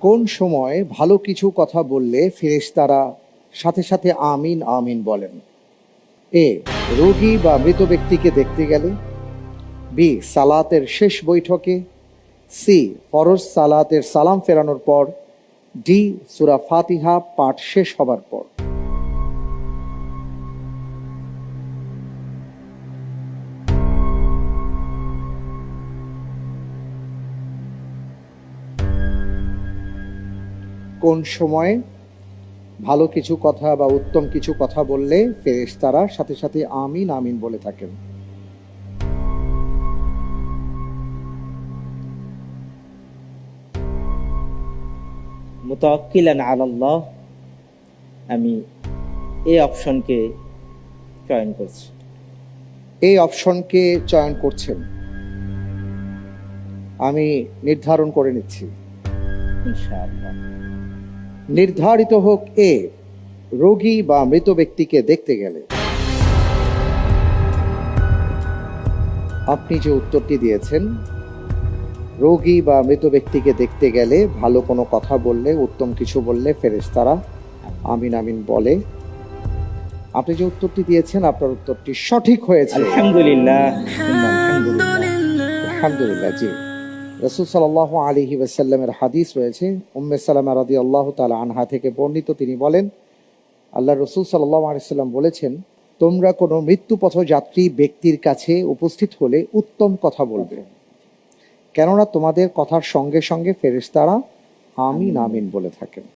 কোন সময় ভালো কিছু কথা বললে ফেরেশতারা সাথে সাথে আমিন আমিন বলেন? এ, রোগী বা মৃত ব্যক্তিকে দেখতে গেলে। বি, সালাতের শেষ বৈঠকে। সি, ফরজ সালাতের সালাম ফেরানোর পর। ডি, সূরা ফাতিহা পাঠ শেষ হবার পর। কোন সময়ে ভালো কিছু কথা বা উত্তম কিছু কথা বললে ফেরেশতারা সাথে সাথে আমিন আমিন বলে থাকেন? মুতাওয়াক্কিলান আলাল্লাহ, আমি এই অপশনকে চয়ন করছি। এই অপশনকে চয়ন করছেন, আমি নির্ধারণ করে নিচ্ছি। ইনশাআল্লাহ। নির্ধারিত হোক এ, রোগী বা মৃত ব্যক্তিকে দেখতে গেলে। আপনি যে উত্তরটি দিয়েছেন, রোগী বা মৃত ব্যক্তিকে দেখতে গেলে ভালো কোনো কথা বললে, উত্তম কিছু বললে ফেরেশতারা আমিন আমিন বলে। আপনি যে উত্তরটি দিয়েছেন, আপনার উত্তরটি সঠিক হয়েছে। আলহামদুলিল্লাহ, আলহামদুলিল্লাহ। আলহামদুলিল্লাহ। জি, রাসূল সাল্লাল্লাহু আলাইহি ওয়াসাল্লামের হাদিস রয়েছে, উম্মে সালামা রাদিয়াল্লাহু তাআলা আনহা থেকে বর্ণিত। তিনি বলেন, আল্লাহর রাসূল সাল্লাল্লাহু আলাইহি ওয়াসাল্লাম বলেছেন, তোমরা কোনো মৃত্যুপথযাত্রী ব্যক্তির কাছে উপস্থিত হলে উত্তম কথা বলবে, কেননা তোমাদের কথার সঙ্গে সঙ্গে ফেরেশতারা আমিন আমিন বলে থাকেন।